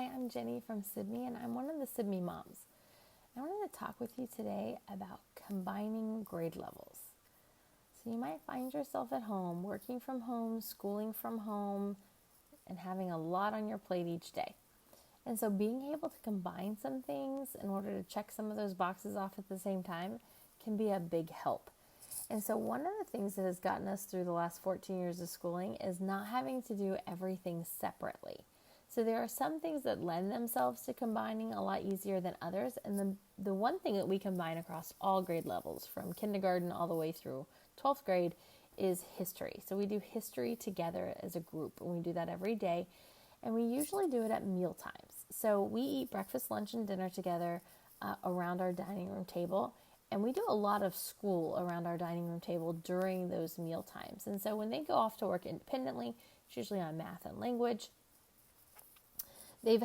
Hi, I'm Jennie from Sibme, and I'm one of the Sibme moms. I wanted to talk with you today about combining grade levels. So you might find yourself at home, working from home, schooling from home, and having a lot on your plate each day. And so being able to combine some things in order to check some of those boxes off at the same time can be a big help. And so one of the things that has gotten us through the last 14 years of schooling is not having to do everything separately. So there are some things that lend themselves to combining a lot easier than others. And the one thing that we combine across all grade levels, from kindergarten all the way through 12th grade, is history. So we do history together as a group, and we do that every day. And we usually do it at meal times. So we eat breakfast, lunch, and dinner together around our dining room table. And we do a lot of school around our dining room table during those meal times. And so when they go off to work independently, it's usually on math and language. Lindsay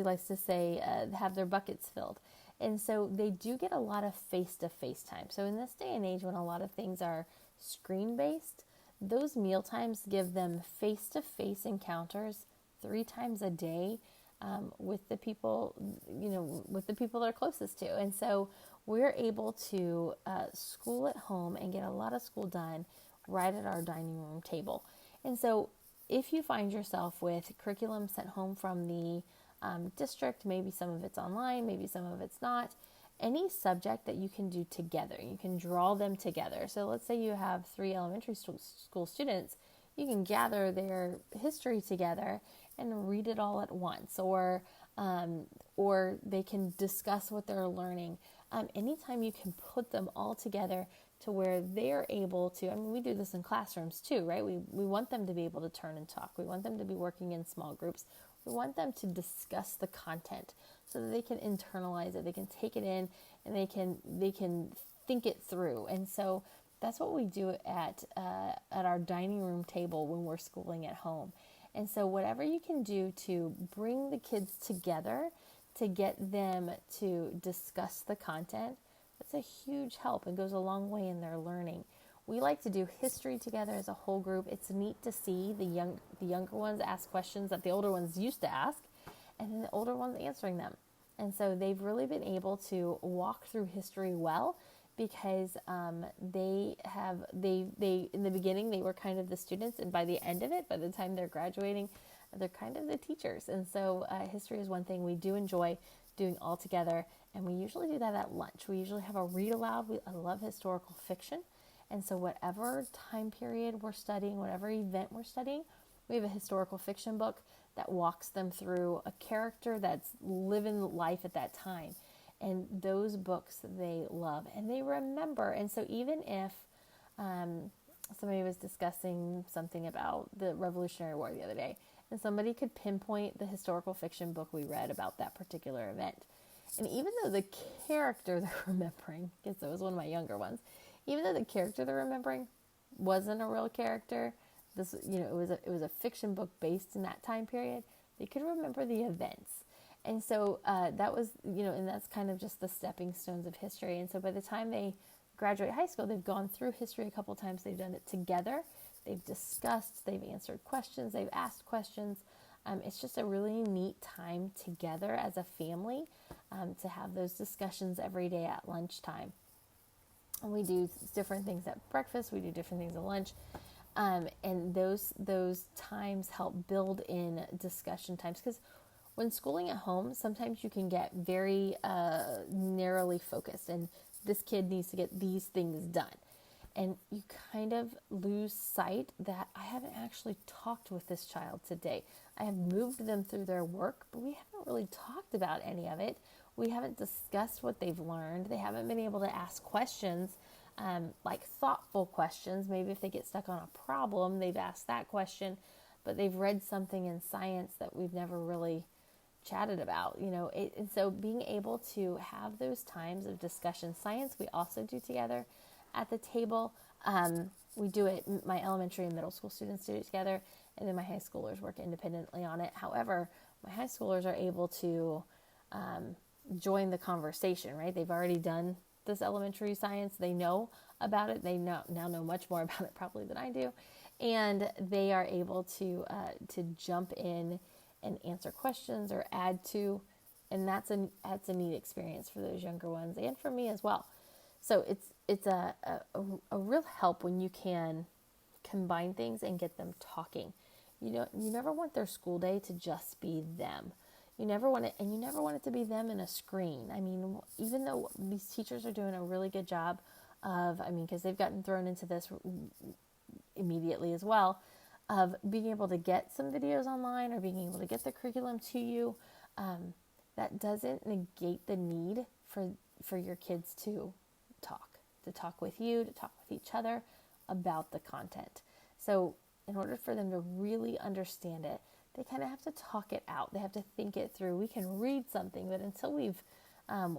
likes to say, have their buckets filled. And so they do get a lot of face-to-face time. So in this day and age when a lot of things are screen-based, those meal times give them face-to-face encounters 3 times a day with the people, with the people they're closest to. And so we're able to school at home and get a lot of school done right at our dining room table. And so if you find yourself with curriculum sent home from the district, maybe some of it's online, maybe some of it's not, any subject that you can do together, you can draw them together. So let's say you have 3 elementary school students, you can gather their history together and read it all at once, or they can discuss what they're learning. Anytime you can put them all together to where they're able to, we do this in classrooms too, right? We want them to be able to turn and talk. We want them to be working in small groups. We want them to discuss the content so that they can internalize it, they can take it in, and they can think it through. And so that's what we do at our dining room table when we're schooling at home. And so whatever you can do to bring the kids together to get them to discuss the content, that's a huge help and goes a long way in their learning. We like to do history together as a whole group. It's neat to see the younger ones ask questions that the older ones used to ask, and then the older ones answering them. And so they've really been able to walk through history well, because they in the beginning they were kind of the students, and by the end of it, by the time they're graduating, they're kind of the teachers. And so history is one thing we do enjoy doing all together, and we usually do that at lunch. We usually have a read aloud. I love historical fiction, and so whatever time period we're studying, whatever event we're studying, we have a historical fiction book that walks them through a character that's living life at that time. And those books they love and they remember. And so even if somebody was discussing something about the Revolutionary War the other day, and somebody could pinpoint the historical fiction book we read about that particular event, and even though the character they're remembering, because it was one of my younger ones, even though the character they're remembering wasn't a real character, it was a fiction book based in that time period, they could remember the events. And so that was, and that's kind of just the stepping stones of history. And so by the time they graduate high school, they've gone through history a couple times. They've done it together. They've discussed, they've answered questions, they've asked questions. It's just a really neat time together as a family to have those discussions every day at lunchtime. And we do different things at breakfast. We do different things at lunch. And those times help build in discussion times, because when schooling at home, sometimes you can get very narrowly focused, and this kid needs to get these things done. And you kind of lose sight that I haven't actually talked with this child today. I have moved them through their work, but we haven't really talked about any of it. We haven't discussed what they've learned. They haven't been able to ask questions, like thoughtful questions. Maybe if they get stuck on a problem, they've asked that question, but they've read something in science that we've never really chatted about, and so being able to have those times of discussion. Science we also do together at the table. We do it, my elementary and middle school students do it together, and then my high schoolers work independently on it. However, my high schoolers are able to join the conversation, right? They've already done this elementary science. They know about it. They now know much more about it probably than I do. and they are able to jump in and answer questions or add to, and that's a neat experience for those younger ones and for me as well. So it's a real help when you can combine things and get them talking. You never want their school day to just be them. You never want it to be them in a screen. I mean, even though these teachers are doing a really good job of, because they've gotten thrown into this immediately as well, of being able to get some videos online or being able to get the curriculum to you, that doesn't negate the need for your kids to talk with you, to talk with each other about the content. So in order for them to really understand it, they kind of have to talk it out. They have to think it through. We can read something, but until we've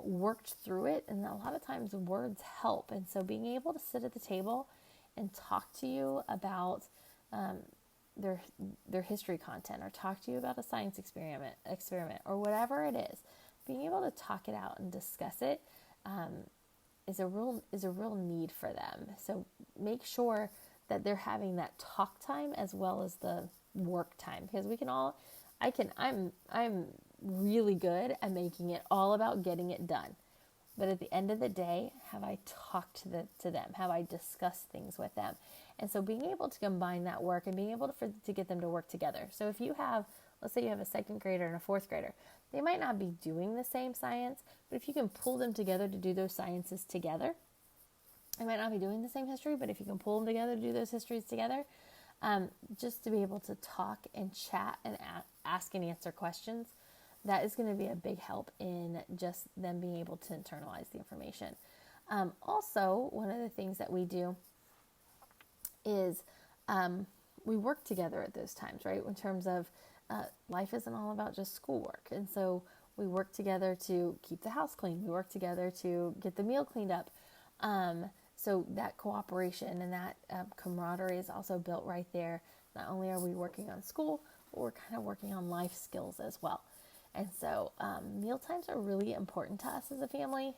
worked through it, and a lot of times words help. And so being able to sit at the table and talk to you about their history content, or talk to you about a science experiment, or whatever it is, being able to talk it out and discuss it is a real need for them. So make sure that they're having that talk time as well as the work time, because I'm really good at making it all about getting it done. But at the end of the day, have I talked to them? Have I discussed things with them? And so being able to combine that work and being able to get them to work together. So if you have, let's say you have a second grader and a fourth grader, they might not be doing the same science, but if you can pull them together to do those sciences together, they might not be doing the same history, but if you can pull them together to do those histories together, just to be able to talk and chat and ask and answer questions, that is going to be a big help in just them being able to internalize the information. Also, one of the things that we do is we work together at those times, right? In terms of life isn't all about just schoolwork. And so we work together to keep the house clean. We work together to get the meal cleaned up. So that cooperation and that camaraderie is also built right there. Not only are we working on school, but we're kind of working on life skills as well. And so meal times are really important to us as a family.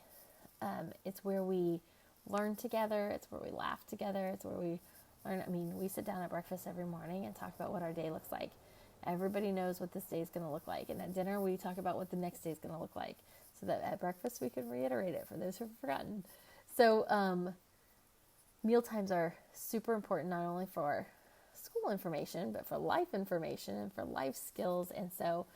It's where we learn together. It's where we laugh together. It's where we learn. We sit down at breakfast every morning and talk about what our day looks like. Everybody knows what this day is going to look like. And at dinner, we talk about what the next day is going to look like, so that at breakfast, we can reiterate it for those who have forgotten. So meal times are super important, not only for school information, but for life information and for life skills. And so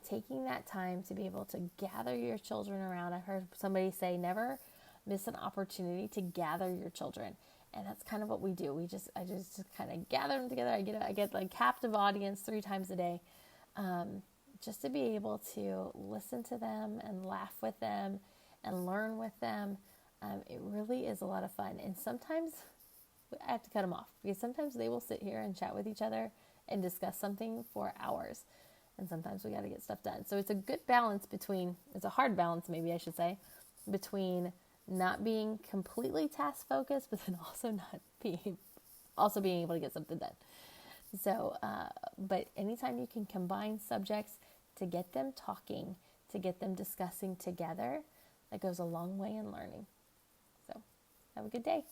taking that time to be able to gather your children around. I heard somebody say, never miss an opportunity to gather your children. And that's kind of what we do. I just kind of gather them together. I get like captive audience 3 times a day, just to be able to listen to them and laugh with them and learn with them. It really is a lot of fun. And sometimes I have to cut them off, because sometimes they will sit here and chat with each other and discuss something for hours. And sometimes we got to get stuff done. So it's a good balance it's a hard balance, maybe I should say, between not being completely task focused, but then also being able to get something done. So, but anytime you can combine subjects to get them talking, to get them discussing together, that goes a long way in learning. So have a good day.